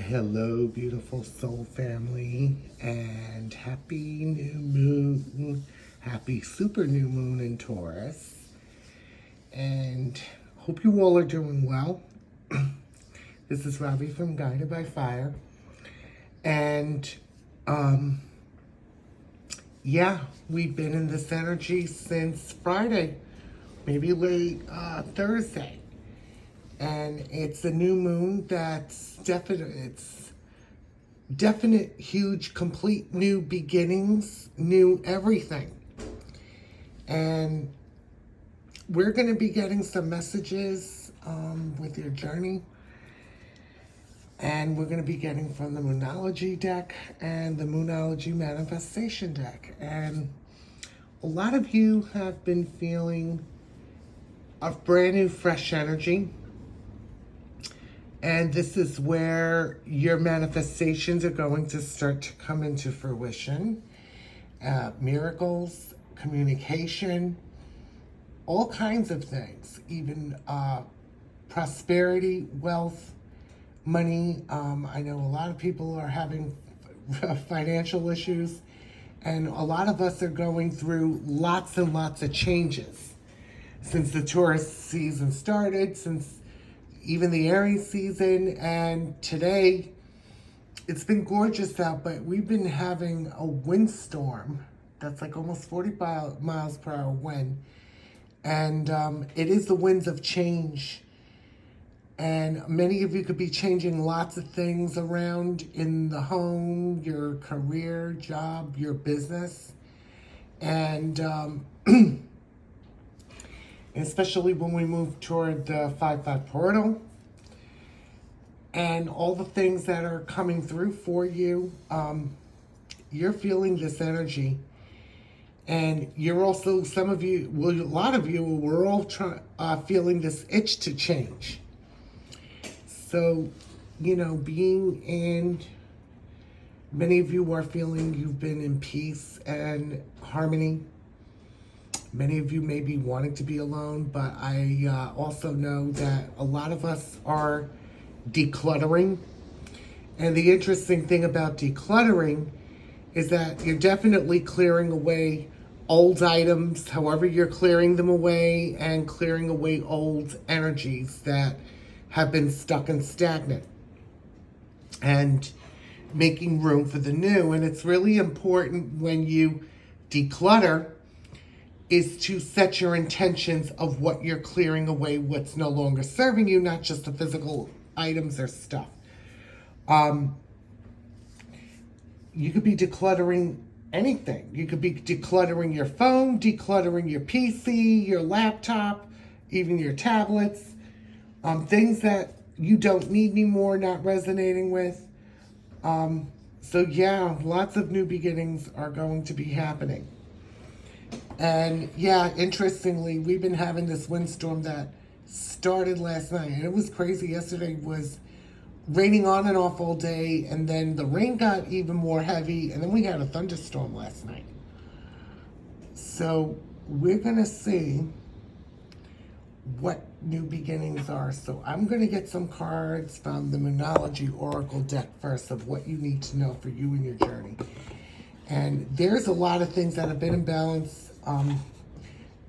Hello, beautiful soul family, and happy new moon. Happy super new moon in Taurus. And hope you all are doing well. This is Robbie from Guided by Fire. And yeah, we've been in this energy since Friday, maybe late Thursday. And it's a new moon that's definite, huge, complete new beginnings, new everything. And we're going to be getting some messages with your journey. And we're going to be getting from the Moonology deck and the Moonology Manifestation deck. And a lot of you have been feeling a brand new, fresh energy. And this is where your manifestations are going to start to come into fruition. Miracles, communication, all kinds of things, even prosperity, wealth, money. I know a lot of people are having financial issues, and a lot of us are going through lots and lots of changes since the Taurus season started, since even the Aries season, and today it's been gorgeous out, but we've been having a windstorm that's like almost 40 miles per hour wind, and it is the winds of change. And many of you could be changing lots of things around in the home, your career, job, your business. And especially when we move toward the 5-5 portal. And all the things that are coming through for you, you're feeling this energy. And you're also, some of you, well, a lot of you, we're all feeling this itch to change. So, being in, many of you are feeling you've been in peace and harmony. Many of you may be wanting to be alone, but I also know that a lot of us are decluttering. And the interesting thing about decluttering is that you're definitely clearing away old items, however you're clearing them away, and clearing away old energies that have been stuck and stagnant, and making room for the new. And it's really important when you declutter is to set your intentions of what you're clearing away, what's no longer serving you, not just the physical items or stuff. You could be decluttering anything. You could be decluttering your phone, decluttering your PC, your laptop, even your tablets. Things that you don't need anymore, not resonating with. So yeah, lots of new beginnings are going to be happening. And yeah, interestingly, we've been having this windstorm that started last night. And it was crazy. Yesterday was raining on and off all day. And then the rain got even more heavy. And then we had a thunderstorm last night. So we're going to see what new beginnings are. So I'm going to get some cards from the Moonology Oracle deck first of what you need to know for you and your journey. And there's a lot of things that have been in balance.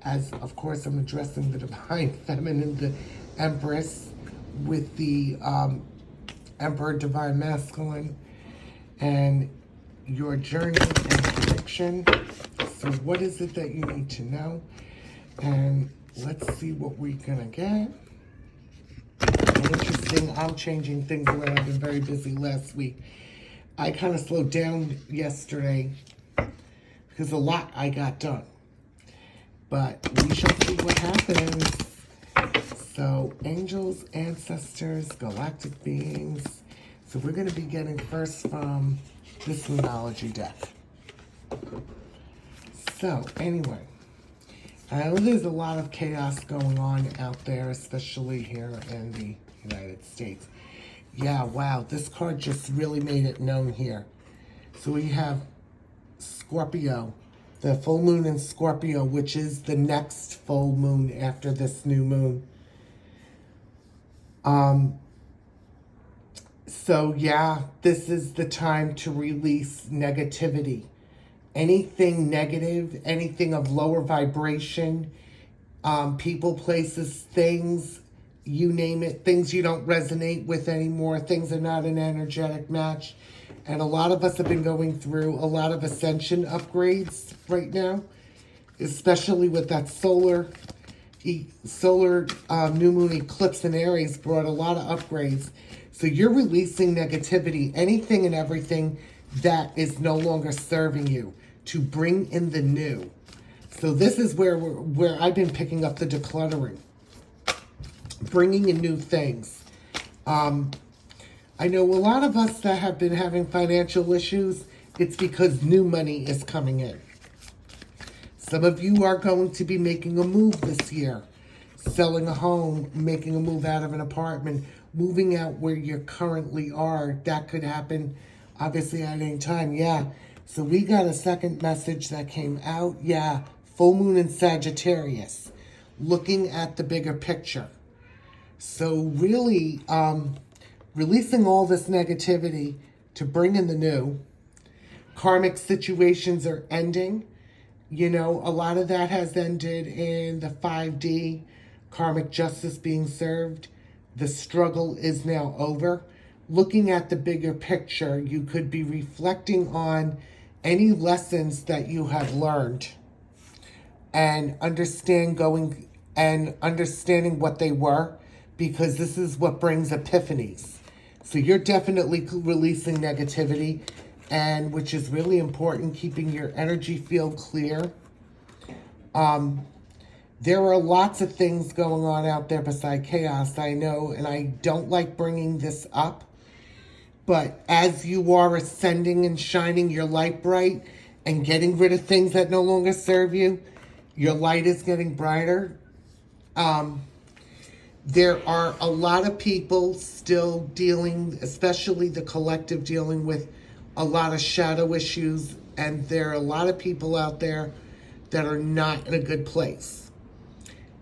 As of course I'm addressing the Divine Feminine, the Empress, with the Emperor Divine Masculine, and your journey and prediction. So what is it that you need to know? And let's see what we're gonna get. And interesting, I'm changing things around. I've been very busy last week. I kind of slowed down yesterday because a lot I got done. But we shall see what happens. So, angels, ancestors, galactic beings. So we're going to be getting first from this Moonology deck. So, anyway, I know there's a lot of chaos going on out there, especially here in the United States. Yeah, wow, this card just really made it known here. So we have Scorpio, the full moon in Scorpio, which is the next full moon after this new moon. So yeah, this is the time to release negativity. Anything negative, anything of lower vibration, people, places, things, you name it, things you don't resonate with anymore, things are not an energetic match. And a lot of us have been going through a lot of ascension upgrades right now, especially with that solar new moon eclipse in Aries brought a lot of upgrades. So you're releasing negativity, anything and everything that is no longer serving you, to bring in the new. So this is where I've been picking up the decluttering, bringing in new things. I know a lot of us that have been having financial issues, it's because new money is coming in. Some of you are going to be making a move this year, selling a home, making a move out of an apartment, moving out where you currently are. That could happen, obviously, at any time. Yeah. So we got a second message that came out. Yeah. Full moon in Sagittarius, looking at the bigger picture. So really, releasing all this negativity to bring in the new. Karmic situations are ending. You know, a lot of that has ended in the 5D, karmic justice being served. The struggle is now over. Looking at the bigger picture, you could be reflecting on any lessons that you have learned and understanding what they were, because this is what brings epiphanies. So you're definitely releasing negativity, and which is really important, keeping your energy field clear. There are lots of things going on out there beside chaos, I know, and I don't like bringing this up. But as you are ascending and shining your light bright and getting rid of things that no longer serve you, your light is getting brighter. There are a lot of people still dealing, especially the collective, dealing with a lot of shadow issues. And there are a lot of people out there that are not in a good place.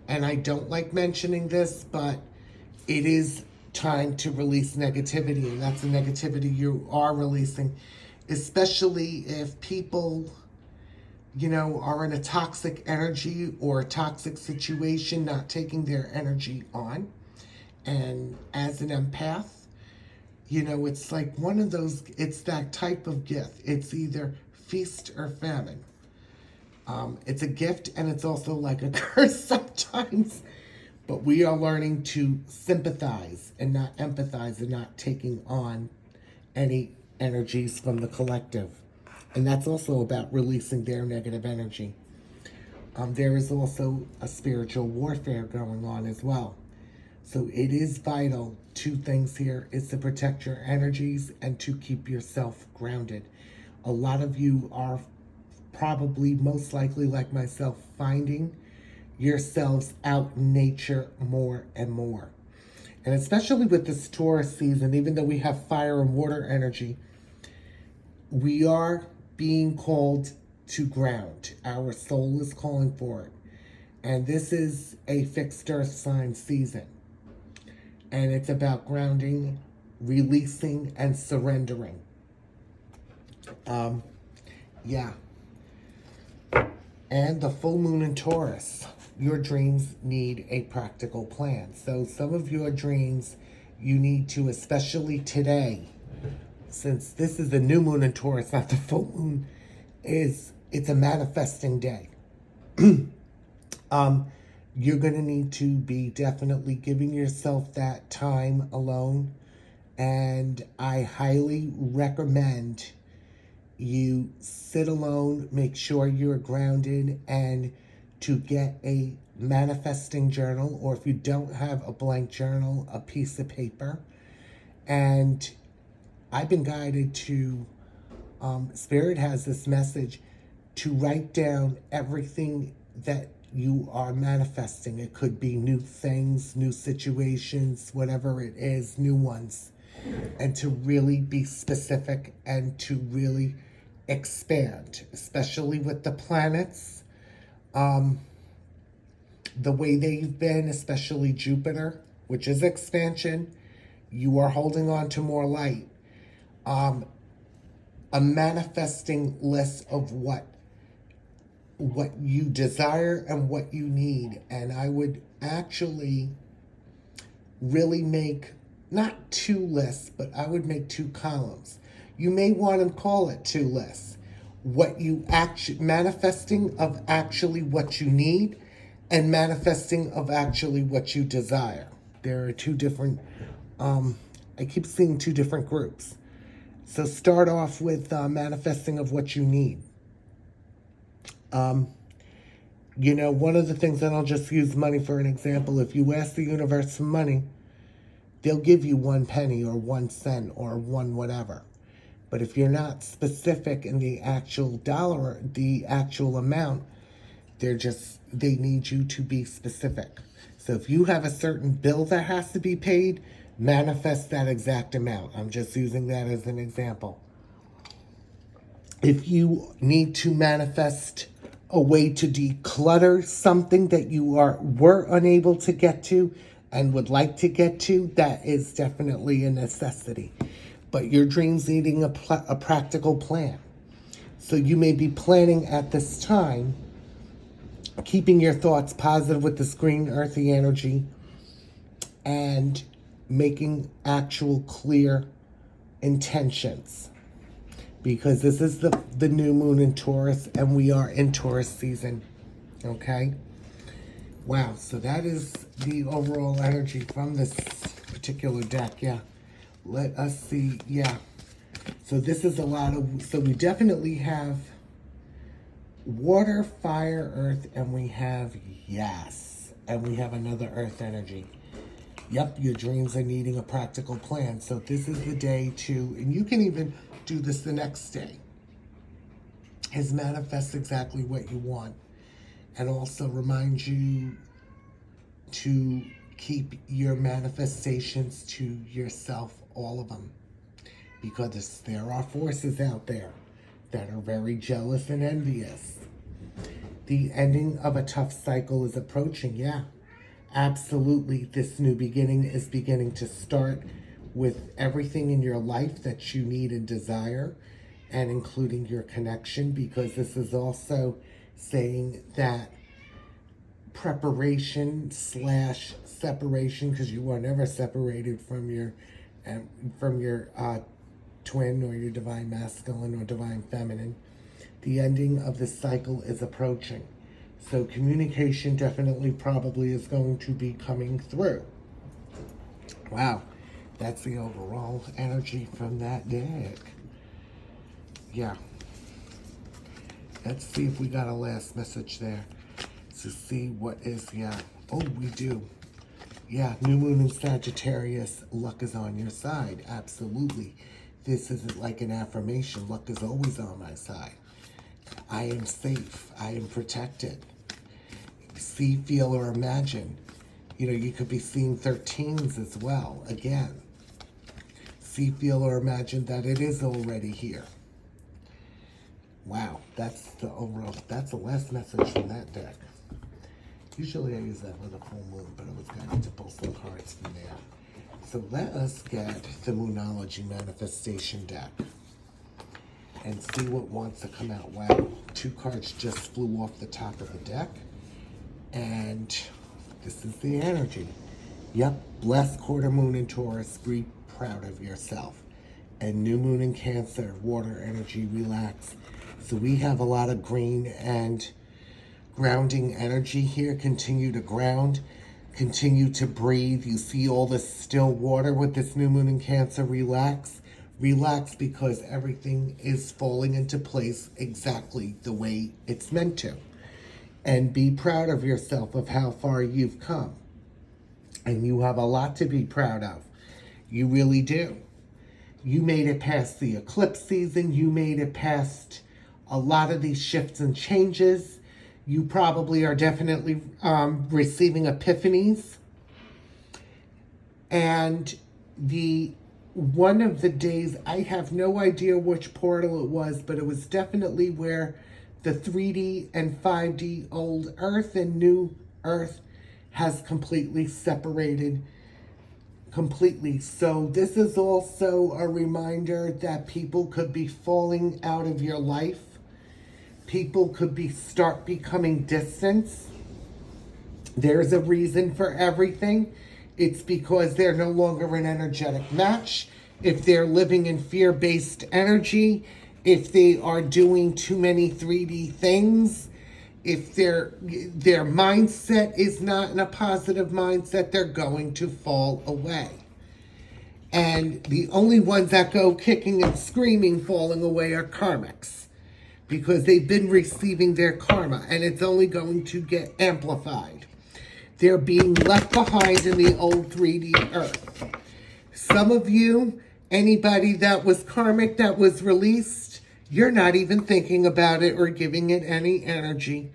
And I don't like mentioning this, but it is time to release negativity. And that's the negativity you are releasing, especially if people, you know, are in a toxic energy or a toxic situation, not taking their energy on. And as an empath, you know, it's like one of those, it's that type of gift. It's either feast or famine. It's a gift, and it's also like a curse sometimes. But we are learning to sympathize and not empathize and not taking on any energies from the collective. And that's also about releasing their negative energy. There is also a spiritual warfare going on as well. So it is vital. Two things here is to protect your energies and to keep yourself grounded. A lot of you are probably, most likely like myself, finding yourselves out in nature more and more. And especially with this Taurus season, even though we have fire and water energy, we are being called to ground. Our soul is calling for it. And this is a fixed earth sign season. And it's about grounding, releasing, and surrendering. Yeah. And the full moon in Taurus. Your dreams need a practical plan. So some of your dreams you need to, especially today, since this is the new moon in Taurus, not the full moon, it's a manifesting day. You're going to need to be definitely giving yourself that time alone. And I highly recommend you sit alone, make sure you're grounded, and to get a manifesting journal, or if you don't have a blank journal, a piece of paper. And I've been guided to, Spirit has this message, to write down everything that you are manifesting. It could be new things, new situations, whatever it is, new ones. And to really be specific and to really expand, especially with the planets, the way they've been, especially Jupiter, which is expansion. You are holding on to more light. A manifesting list of what you desire and what you need. And I would actually really make not 2 lists, but I would make 2 columns. You may want to call it 2 lists. What you actually manifesting of actually what you need, and manifesting of actually what you desire. There are 2 different, I keep seeing 2 different groups. So start off with manifesting of what you need. You know, one of the things, and I'll just use money for an example. If you ask the universe for money, they'll give you 1 penny or 1 cent or 1 whatever. But if you're not specific in the actual dollar, the actual amount, they need you to be specific. So if you have a certain bill that has to be paid, manifest that exact amount. I'm just using that as an example. If you need to manifest a way to declutter something that you were unable to get to and would like to get to, that is definitely a necessity. But your dreams needing a practical plan. So you may be planning at this time, keeping your thoughts positive with this green earthy energy, and making actual clear intentions. Because this is the new moon in Taurus, and we are in Taurus season. Okay? Wow, so that is the overall energy from this particular deck, yeah. Let us see, yeah. So this is a lot of, so we definitely have water, fire, earth, and we have, yes. And we have another earth energy. Yep, your dreams are needing a practical plan. So this is the day to, and you can even do this the next day, is manifest exactly what you want. And also remind you to keep your manifestations to yourself, all of them. Because there are forces out there that are very jealous and envious. The ending of a tough cycle is approaching, yeah. Absolutely, this new beginning is beginning to start with everything in your life that you need and desire, and including your connection, because this is also saying that preparation / separation, because you are never separated from your twin or your divine masculine or divine feminine. The ending of this cycle is approaching. So communication definitely probably is going to be coming through. Wow, that's the overall energy from that deck. Yeah. Let's see if we got a last message there to see what is, yeah. Oh, we do. Yeah, new moon in Sagittarius, luck is on your side. Absolutely. This isn't like an affirmation. Luck is always on my side. I am safe. I am protected. See, feel, or imagine. You know, you could be seeing 13s as well. Again, see, feel, or imagine that it is already here. Wow, that's the overall, that's the last message from that deck. Usually I use that with a full moon, but I was going to pull some cards from there. So let us get the Moonology Manifestation deck and see what wants to come out. Wow, 2 cards just flew off the top of the deck. And this is the energy. Yep, blessed quarter moon in Taurus, be proud of yourself. And new moon in Cancer, water energy, relax. So we have a lot of green and grounding energy here. Continue to ground, continue to breathe. You see all this still water with this new moon in Cancer, relax. Relax, because everything is falling into place exactly the way it's meant to. And be proud of yourself of how far you've come. And you have a lot to be proud of. You really do. You made it past the eclipse season. You made it past a lot of these shifts and changes. You probably are definitely receiving epiphanies. And one of the days, I have no idea which portal it was, but it was definitely where the 3D and 5D old Earth and new Earth has completely separated completely. So this is also a reminder that people could be falling out of your life. People could start becoming distant. There's a reason for everything. It's because they're no longer an energetic match. If they're living in fear-based energy, if they are doing too many 3D things, if their mindset is not in a positive mindset, they're going to fall away. And the only ones that go kicking and screaming, falling away, are karmics, because they've been receiving their karma, and it's only going to get amplified. They're being left behind in the old 3D earth. Some of you, anybody that was karmic that was released, you're not even thinking about it or giving it any energy.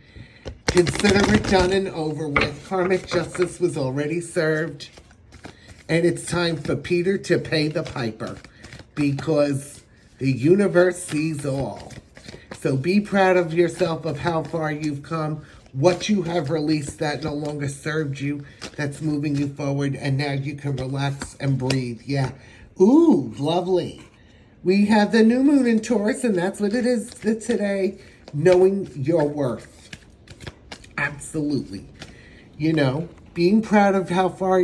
Consider it done and over with. Karmic justice was already served. And it's time for Peter to pay the piper, because the universe sees all. So be proud of yourself, of how far you've come, what you have released that no longer served you, that's moving you forward, and now you can relax and breathe. Yeah. Ooh, lovely. We have the new moon in Taurus, and that's what it is today. Knowing your worth. Absolutely. You know, being proud of how far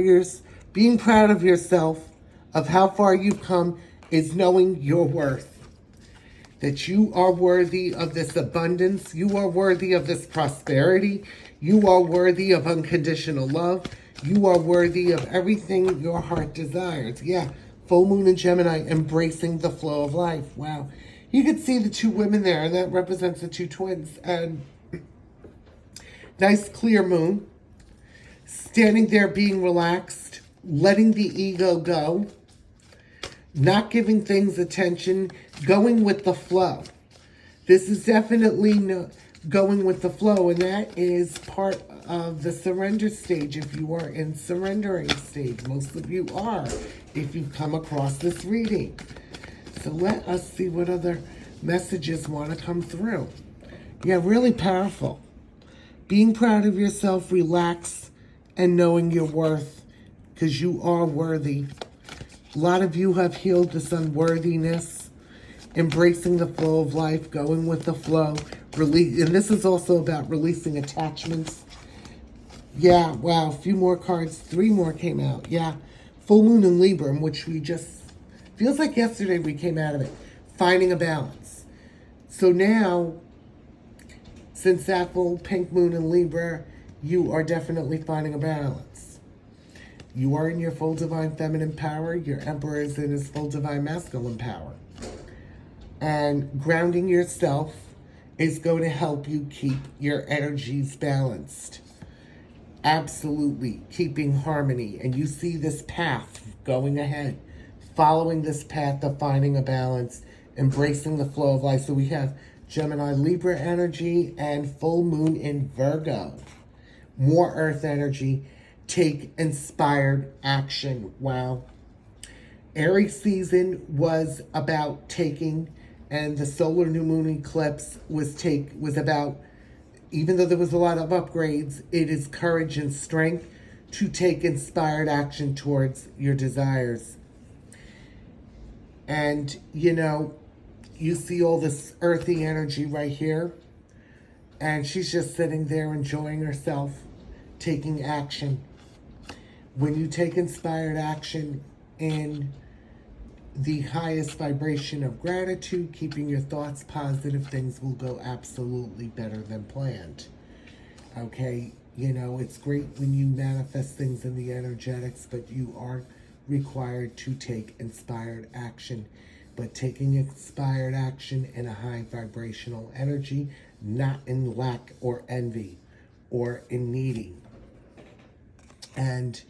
being proud of yourself, of how far you've come, is knowing your worth. That you are worthy of this abundance. You are worthy of this prosperity. You are worthy of unconditional love. You are worthy of everything your heart desires. Yeah. Full moon in Gemini, embracing the flow of life. Wow. You can see the two women there, and that represents the two twins. And nice clear moon. Standing there being relaxed, letting the ego go, not giving things attention, going with the flow. This is definitely going with the flow, and that is part of the surrender stage. If you are in surrendering stage, most of you are, if you've come across this reading. So let us see what other messages want to come through. Yeah, really powerful. Being proud of yourself, relax, and knowing your worth, because you are worthy. A lot of you have healed this unworthiness, embracing the flow of life, going with the flow. And this is also about releasing attachments. Yeah, wow, a few more cards, 3 more came out. Yeah, full moon in Libra, which we just, feels like yesterday we came out of it. Finding a balance. So now, since that full pink moon in Libra, you are definitely finding a balance. You are in your full divine feminine power. Your emperor is in his full divine masculine power. And grounding yourself is going to help you keep your energies balanced. Absolutely. Keeping harmony. And you see this path going ahead. Following this path of finding a balance. Embracing the flow of life. So we have Gemini, Libra energy, and full moon in Virgo. More earth energy. Take inspired action. Wow. Aries season was about taking, and the solar new moon eclipse was about, even though there was a lot of upgrades, it is courage and strength to take inspired action towards your desires. And, you know, you see all this earthy energy right here, and she's just sitting there enjoying herself, taking action. When you take inspired action in the highest vibration of gratitude, keeping your thoughts positive, things will go absolutely better than planned. Okay, you know, it's great when you manifest things in the energetics, but you are required to take inspired action. But taking inspired action in a high vibrational energy, not in lack or envy or in needing. And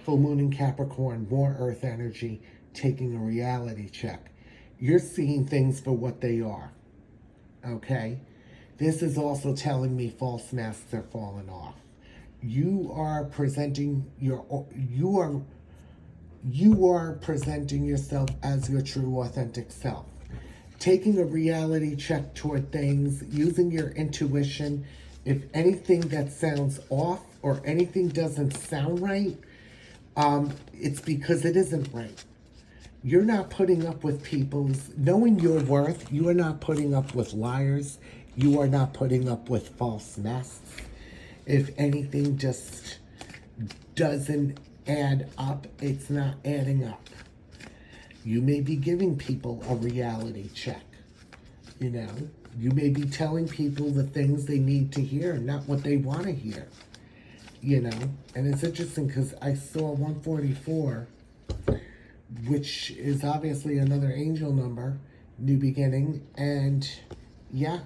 full moon in Capricorn, more earth energy, taking a reality check. You're seeing things for what they are. Okay? This is also telling me false masks are falling off. You are presenting presenting yourself as your true authentic self. Taking a reality check toward things, using your intuition. If anything that sounds off or anything doesn't sound right, it's because it isn't right. You're not putting up with people's, knowing your worth, you are not putting up with liars. You are not putting up with false masks. If anything just doesn't add up, it's not adding up. You may be giving people a reality check. You know, you may be telling people the things they need to hear, not what they want to hear. You know, and it's interesting because I saw 144, which is obviously another angel number, new beginning, and yeah.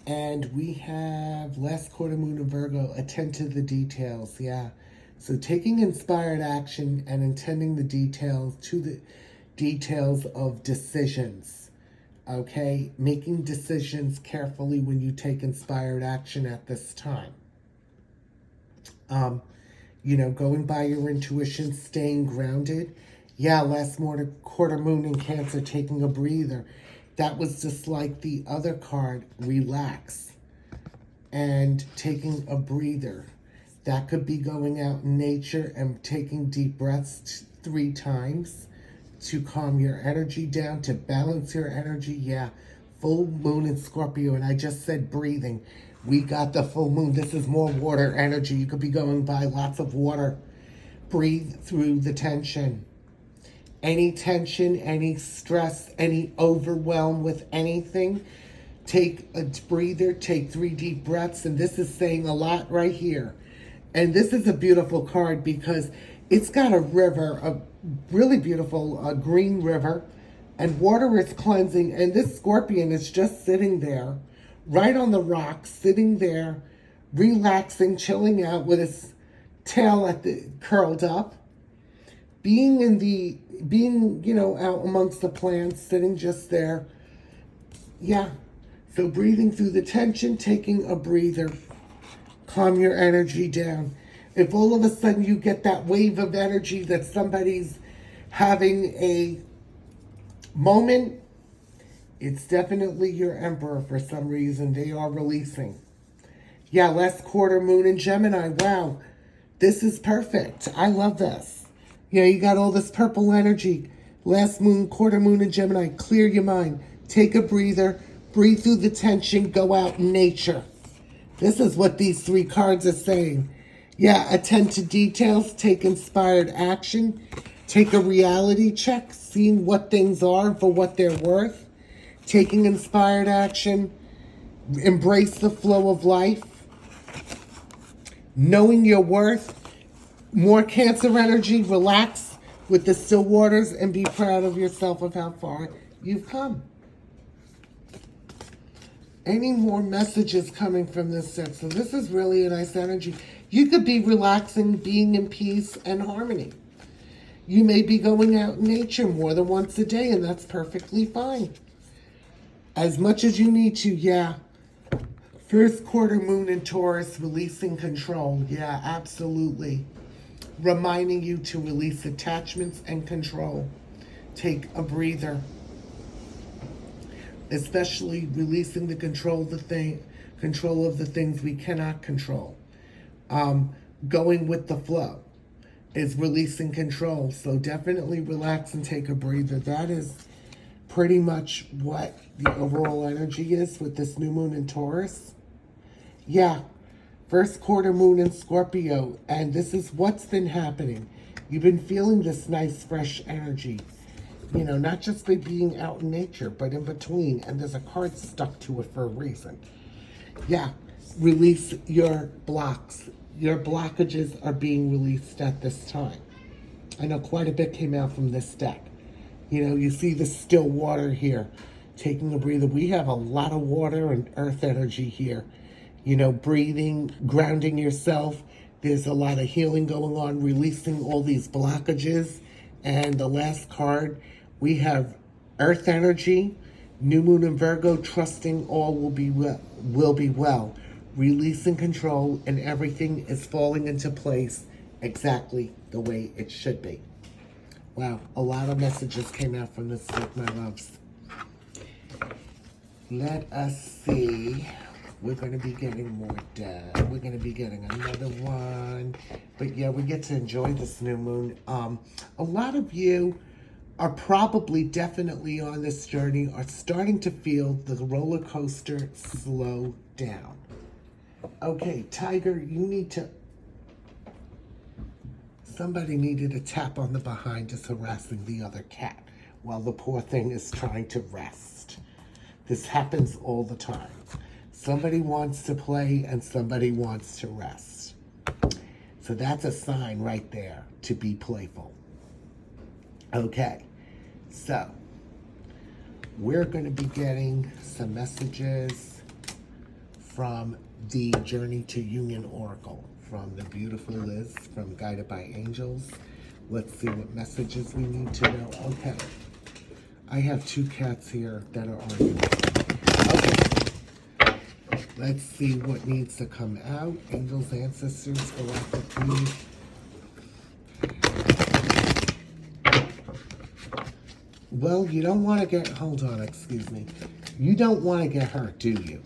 And we have last quarter moon in Virgo, attend to the details, yeah. So taking inspired action and intending the details to the details of decisions, okay? Making decisions carefully when you take inspired action at this time. You know, going by your intuition, staying grounded. Yeah, last quarter moon in Cancer, taking a breather. That was just like the other card, relax, and taking a breather. That could be going out in nature and taking deep breaths 3 times to calm your energy down, to balance your energy. Yeah, full moon in Scorpio, and I just said breathing. We got the full moon. This is more water energy. You could be going by lots of water. Breathe through the tension. Any tension, any stress, any overwhelm with anything, take a breather, take 3 deep breaths. And this is saying a lot right here. And this is a beautiful card because it's got a river, a really beautiful green river, and water is cleansing. And this scorpion is just sitting there, right on the rocks, sitting there, relaxing, chilling out with his tail curled up, being, you know, out amongst the plants, sitting just there. Yeah. So breathing through the tension, taking a breather, calm your energy down. If all of a sudden you get that wave of energy that somebody's having a moment, it's definitely your Emperor for some reason. They are releasing. Yeah, last quarter moon in Gemini. Wow, this is perfect. I love this. Yeah, you got all this purple energy. Last quarter moon in Gemini. Clear your mind. Take a breather. Breathe through the tension. Go out in nature. This is what these 3 cards are saying. Yeah, attend to details. Take inspired action. Take a reality check. Seeing what things are for what they're worth. Taking inspired action. Embrace the flow of life. Knowing your worth. More Cancer energy. Relax with the still waters and be proud of yourself of how far you've come. Any more messages coming from this set? So this is really a nice energy. You could be relaxing, being in peace and harmony. You may be going out in nature more than once a day, and that's perfectly fine. As much as you need to, yeah. First quarter moon in Taurus, releasing control. Yeah, absolutely. Reminding you to release attachments and control. Take a breather. Especially releasing the control of the things we cannot control. Going with the flow is releasing control. So definitely relax and take a breather. That is pretty much what the overall energy is with this new moon in Taurus. Yeah, first quarter moon in Scorpio, and this is what's been happening. You've been feeling this nice, fresh energy. You know, not just by being out in nature, but in between. And there's a card stuck to it for a reason. Yeah, release your blocks. Your blockages are being released at this time. I know quite a bit came out from this deck. You know, you see the still water here, taking a breather. We have a lot of water and earth energy here. You know, breathing, grounding yourself. There's a lot of healing going on, releasing all these blockages. And the last card, we have earth energy, new moon in Virgo, trusting all will be well. Releasing control, and everything is falling into place exactly the way it should be. Wow, a lot of messages came out from this book, my loves. Let us see We're going to be getting more death. We're going to be getting another one. But yeah, we get to enjoy this new moon. A lot of you are probably definitely on this journey are starting to feel the roller coaster slow down. Okay, Tiger, you need to... Somebody needed a tap on the behind just harassing the other cat while the poor thing is trying to rest. This happens all the time. Somebody wants to play and somebody wants to rest. So that's a sign right there to be playful. Okay, so we're going to be getting some messages from the Journey to Union Oracle from the beautiful Liz from Guided by Angels. Let's see what messages we need to know. Okay, I have two cats here that are arguing. Okay, let's see what needs to come out. Angels, ancestors, galactic beings. Well, you don't want to get, hold on, excuse me. You don't want to get hurt, do you?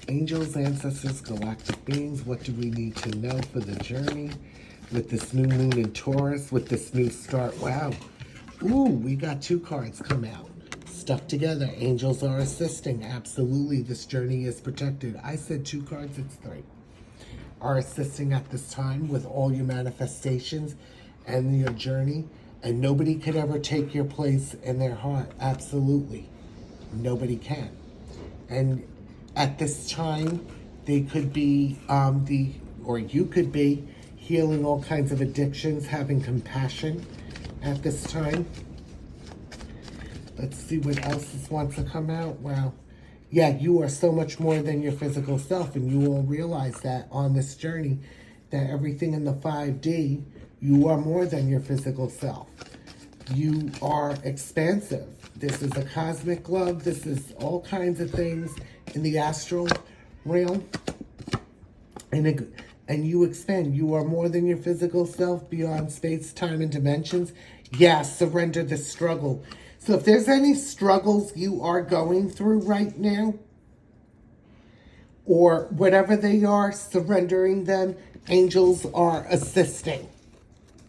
Angels, ancestors, galactic beings, what do we need to know for the journey? With this new moon in Taurus, with this new start. Wow. Ooh, we got two cards come out. Stuck together. Angels are assisting. Absolutely, this journey is protected. I said two cards, it's three. Are assisting at this time with all your manifestations and your journey. And nobody could ever take your place in their heart. Absolutely. Nobody can. And at this time, they could be, or you could be, healing all kinds of addictions, having compassion at this time. Let's see what else wants to come out. Wow. Yeah, you are so much more than your physical self, and you will realize that on this journey, that everything in the 5D, you are more than your physical self. You are expansive. This is a cosmic love. This is all kinds of things in the astral realm. And you expand. You are more than your physical self, beyond space, time, and dimensions. Yeah, surrender the struggle. So if there's any struggles you are going through right now, or whatever they are, surrendering them, angels are assisting.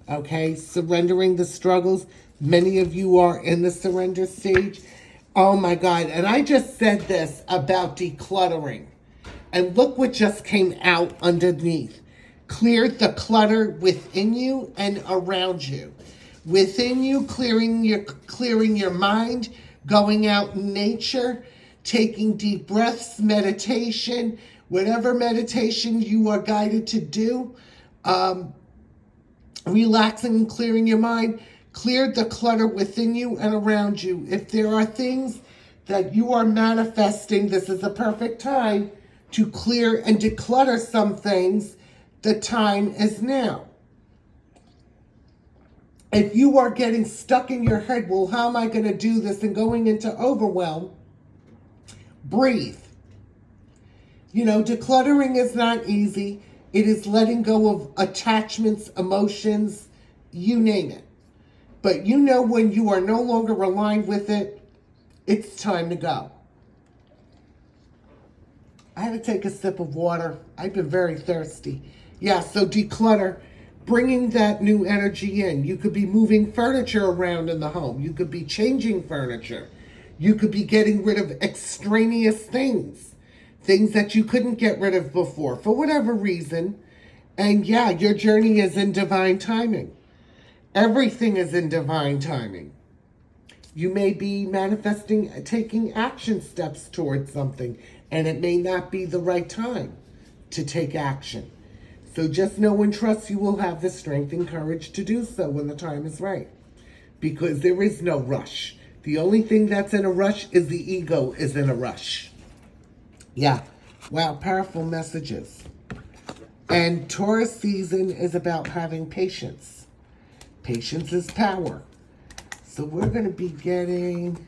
Okay, surrendering the struggles. Many of you are in the surrender stage. Oh my God, and I just said this about decluttering. And look what just came out underneath. Clear the clutter within you and around you. Within you, clearing your mind, going out in nature, taking deep breaths, meditation, whatever meditation you are guided to do, relaxing and clearing your mind. Clear the clutter within you and around you. If there are things that you are manifesting, this is a perfect time to clear and declutter some things. The time is now. If you are getting stuck in your head, well, how am I going to do this, and going into overwhelm, breathe. You know, decluttering is not easy. It is letting go of attachments, emotions, you name it. But you know when you are no longer aligned with it, it's time to go. I had to take a sip of water. I've been very thirsty. Yeah, so declutter, bringing that new energy in. You could be moving furniture around in the home. You could be changing furniture. You could be getting rid of extraneous things. Things that you couldn't get rid of before for whatever reason. And yeah, your journey is in divine timing. Everything is in divine timing. You may be manifesting, taking action steps towards something, and it may not be the right time to take action. So just know and trust you will have the strength and courage to do so when the time is right. Because there is no rush. The only thing that's in a rush is the ego is in a rush. Yeah. Wow, powerful messages. And Taurus season is about having patience. Patience is power. So we're going to be getting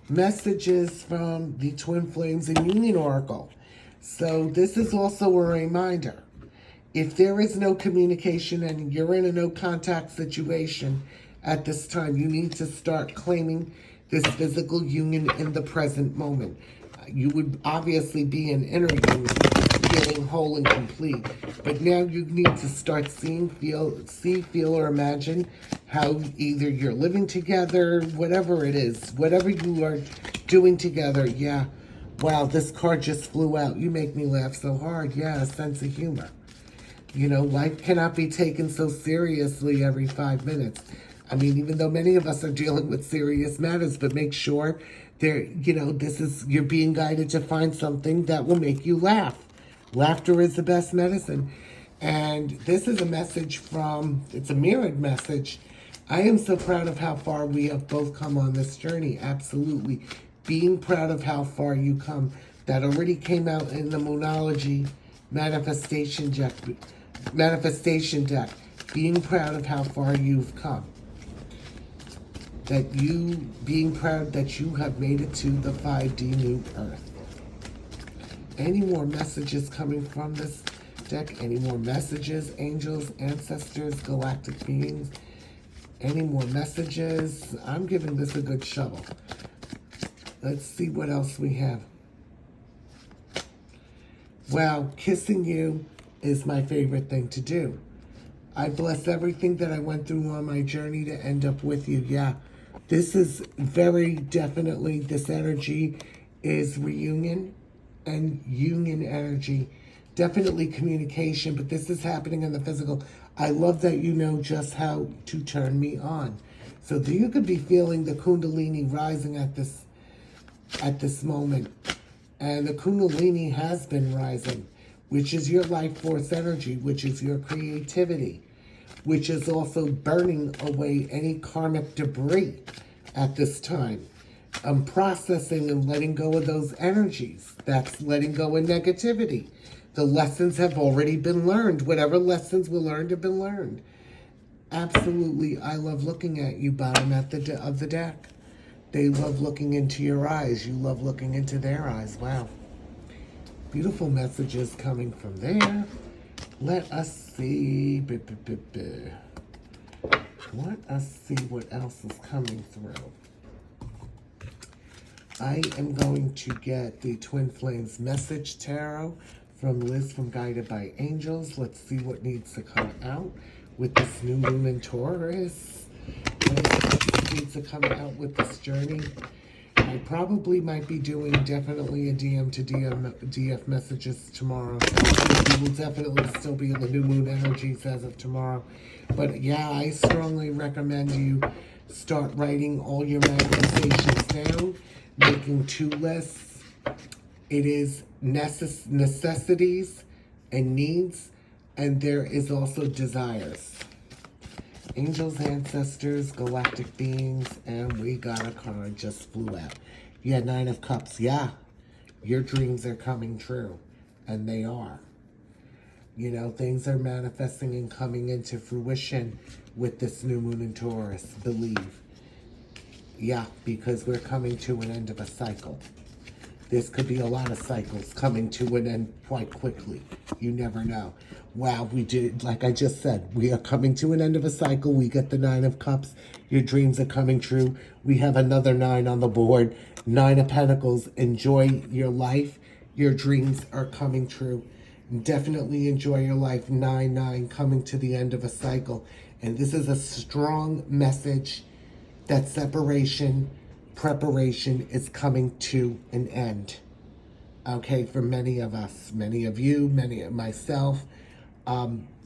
messages from the Twin Flames and Union Oracle. So this is also a reminder. If there is no communication and you're in a no contact situation at this time, you need to start claiming this physical union in the present moment. you would obviously be an inner you, feeling whole and complete. But now you need to start seeing, feel, or imagine how either you're living together, whatever it is, whatever you are doing together. Yeah. Wow, this card just flew out. You make me laugh so hard. Yeah, a sense of humor. You know, life cannot be taken so seriously every 5 minutes. I mean, even though many of us are dealing with serious matters, but make sure there, you know, you're being guided to find something that will make you laugh. Laughter is the best medicine. And this is a message it's a mirrored message. I am so proud of how far we have both come on this journey. Absolutely. Being proud of how far you come. That already came out in the Moonology manifestation deck. Being proud of how far you've come. That you being proud that you have made it to the 5D new Earth. Any more messages coming from this deck? Any more messages, angels, ancestors, galactic beings? Any more messages? I'm giving this a good shovel. Let's see what else we have. Wow, kissing you is my favorite thing to do. I bless everything that I went through on my journey to end up with you. Yeah, this is very definitely, this energy is reunion and union energy. Definitely communication, but this is happening in the physical. I love that you know just how to turn me on. So you could be feeling the Kundalini rising at this moment. And the Kundalini has been rising, which is your life force energy, which is your creativity, which is also burning away any karmic debris at this time. Processing and letting go of those energies. That's letting go of negativity. The lessons have already been learned. Whatever lessons were learned have been learned. Absolutely, I love looking at you, bottom of the deck. They love looking into your eyes. You love looking into their eyes. Wow. Beautiful messages coming from there. Let us see. Let us see what else is coming through. I am going to get the Twin Flames Message Tarot from Liz from Guided by Angels. Let's see what needs to come out with this new moon in Taurus. What needs to come out with this journey. I probably might be doing definitely a DM to DF messages tomorrow. We will definitely still be in the new moon energies as of tomorrow. But yeah, I strongly recommend you start writing all your manifestations down, making 2 lists. It is necessities and needs, and there is also desires. Angels, ancestors, galactic beings, and we got a card just flew out. Yeah, 9 of Cups. Yeah, your dreams are coming true, and they are. You know, things are manifesting and coming into fruition with this new moon in Taurus, believe. Yeah, because we're coming to an end of a cycle. This could be a lot of cycles coming to an end quite quickly. You never know. Wow, we did, like I just said, we are coming to an end of a cycle. We get the 9 of Cups. Your dreams are coming true. We have another 9 on the board. 9 of Pentacles. Enjoy your life. Your dreams are coming true. Definitely enjoy your life. 9-9 coming to the end of a cycle. And this is a strong message that separation, preparation is coming to an end. Okay, for many of us, many of you, many of myself,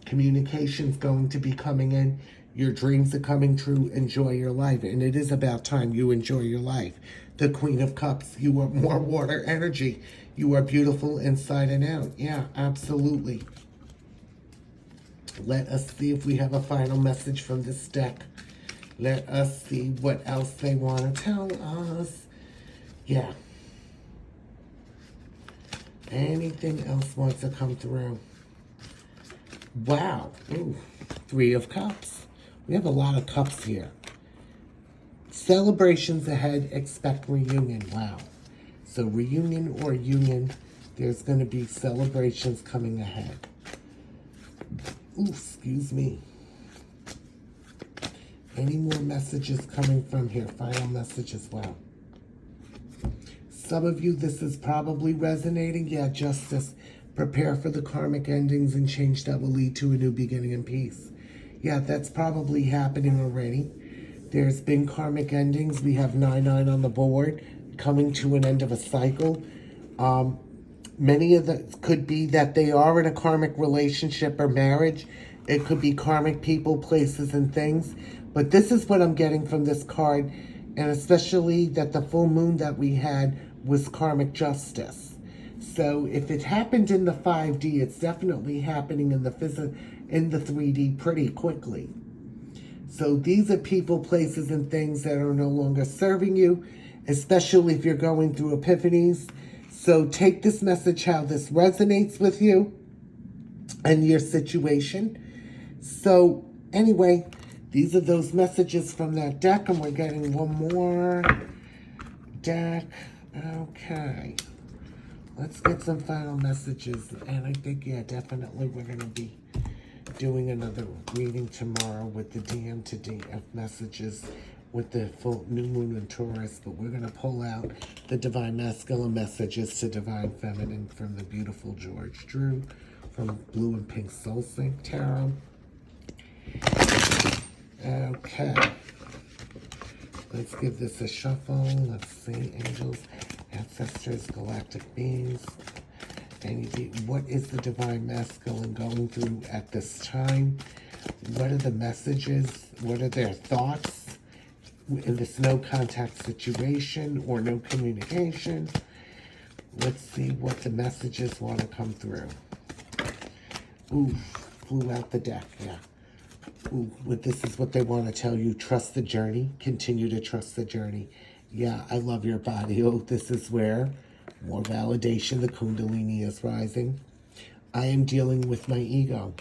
communication's going to be coming in. Your dreams are coming true. Enjoy your life. And it is about time you enjoy your life. The Queen of Cups, you are more water energy. You are beautiful inside and out. Yeah, absolutely. Let us see if we have a final message from this deck. Let us see what else they want to tell us. Yeah. Anything else wants to come through? Wow. Ooh, 3 of Cups. We have a lot of cups here. Celebrations ahead. Expect reunion. Wow. So reunion or union. There's going to be celebrations coming ahead. Ooh, excuse me. Any more messages coming from here? Final message as well. some of you, this is probably resonating. Yeah, justice. Prepare for the karmic endings and change that will lead to a new beginning and peace. Yeah, that's probably happening already. There's been karmic endings. We have 9-9 on the board, coming to an end of a cycle. Many of the could be that they are in a karmic relationship or marriage. It could be karmic people, places, and things. But this is what I'm getting from this card, and especially that the full moon that we had was karmic justice. So if it happened in the 5D, it's definitely happening in the 3D pretty quickly. So these are people, places, and things that are no longer serving you, especially if you're going through epiphanies. So take this message how this resonates with you and your situation. So anyway, these are those messages from that deck, and we're getting one more deck. Okay. Let's get some final messages. And I think, yeah, definitely we're going to be doing another reading tomorrow with the DM to DF messages with the full new moon in Taurus. But we're going to pull out the divine masculine messages to divine feminine from the beautiful George Drew from Blue and Pink Soul Sync Tarot. Okay. Let's give this a shuffle. Let's see. Angels, ancestors, galactic beings. What is the divine masculine going through at this time? What are the messages? What are their thoughts in this no contact situation or no communication? Let's see what the messages want to come through. Ooh, flew out the deck, yeah. Ooh, this is what they want to tell you. Trust the journey. Continue to trust the journey. Yeah, I love your body. Oh, this is where more validation. The Kundalini is rising. I am dealing with my ego.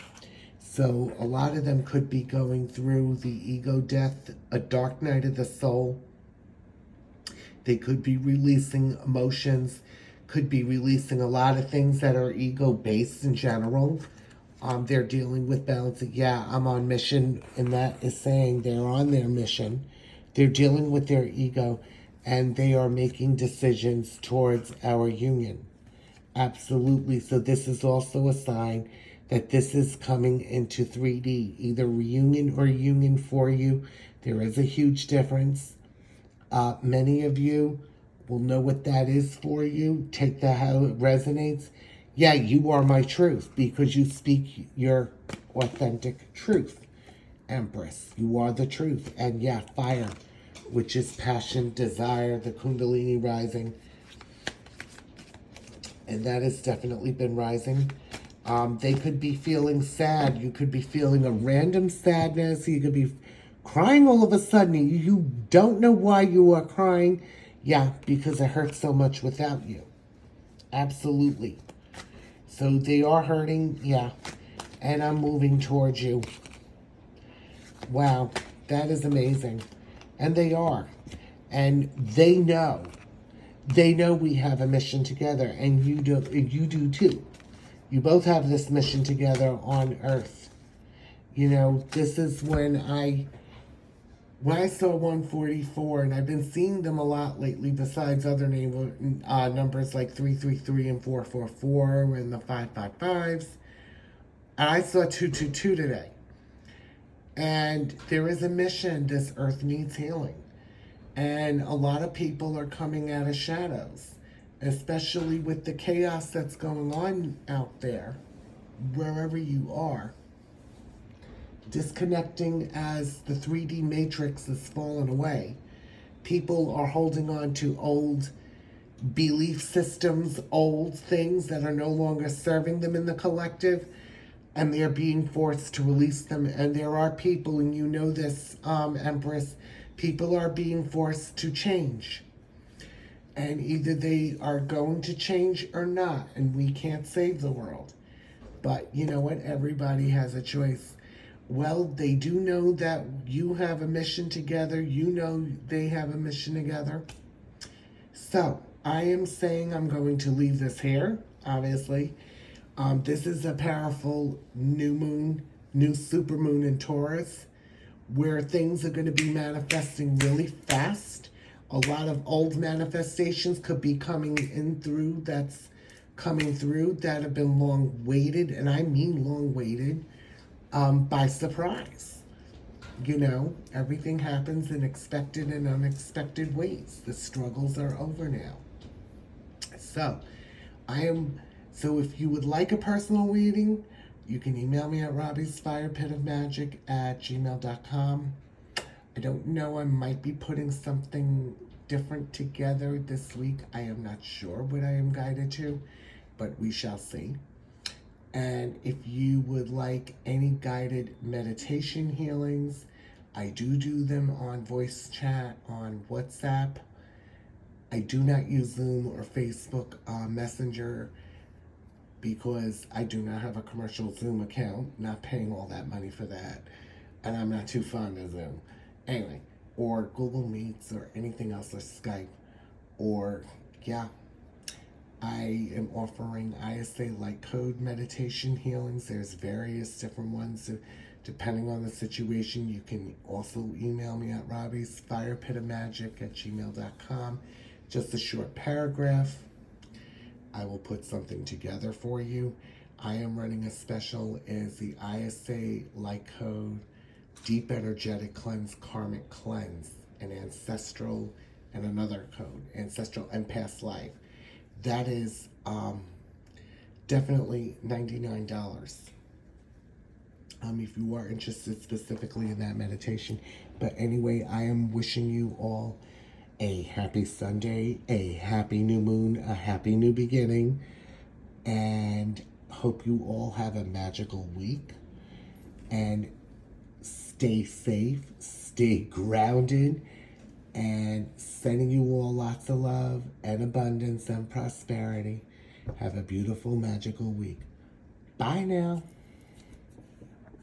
So a lot of them could be going through the ego death, a dark night of the soul. They could be releasing emotions, could be releasing a lot of things that are ego-based in general. They're dealing with balancing. Yeah, I'm on mission, and that is saying they're on their mission. They're dealing with their ego, and they are making decisions towards our union. Absolutely. So this is also a sign that this is coming into 3D, either reunion or union for you. There is a huge difference. Many of you will know what that is for you. Take that how it resonates. Yeah, you are my truth because you speak your authentic truth. Empress, you are the truth. And yeah, fire, which is passion, desire, the Kundalini rising. And that has definitely been rising. They could be feeling sad. You could be feeling a random sadness. You could be crying all of a sudden. You don't know why you are crying. Yeah, because it hurts so much without you. Absolutely. So they are hurting, yeah. And I'm moving towards you. Wow, that is amazing. And they are. And they know. They know we have a mission together. And you do too. You both have this mission together on Earth. You know, this is when I saw 144, and I've been seeing them a lot lately besides other numbers like 333 and 444 and the 555s. And I saw 222 today. And there is a mission, this Earth needs healing. And a lot of people are coming out of shadows, especially with the chaos that's going on out there, wherever you are. Disconnecting as the 3D matrix has fallen away. People are holding on to old belief systems, old things that are no longer serving them in the collective, and they're being forced to release them. And there are people, and you know this, Empress, people are being forced to change. And either they are going to change or not, and we can't save the world. But you know what? Everybody has a choice. Well, they do know that you have a mission together. You know they have a mission together. So, I am saying I'm going to leave this here, obviously. This is a powerful new moon, new supermoon in Taurus, where things are going to be manifesting really fast. a lot of old manifestations could be coming in through, that's coming through, that have been long waited, and I mean long waited, by surprise. You know, everything happens in expected and unexpected ways. The struggles are over now. So, so if you would like a personal reading, you can email me at robbiesfirepitofmagic@gmail.com. I don't know, I might be putting something different together this week. I am not sure what I am guided to, but we shall see. And if you would like any guided meditation healings, I do them on voice chat, on WhatsApp. I do not use Zoom or Facebook Messenger because I do not have a commercial Zoom account, not paying all that money for that, and I'm not too fond of Zoom. Anyway, or Google Meets or anything else, or Skype, or yeah, I am offering ISA Light Code meditation healings. There's various different ones. So depending on the situation, you can also email me at robbiesfirepitofmagic@gmail.com. Just a short paragraph. I will put something together for you. I am running a special as the ISA Light Code Deep Energetic Cleanse, Karmic Cleanse, and Ancestral, and another code, Ancestral and Past Life. That is definitely $99. If you are interested specifically in that meditation. But anyway, I am wishing you all a happy Sunday, a happy new moon, a happy new beginning, and hope you all have a magical week. And stay safe, stay grounded, and sending you all lots of love and abundance and prosperity. Have a beautiful, magical week. Bye now.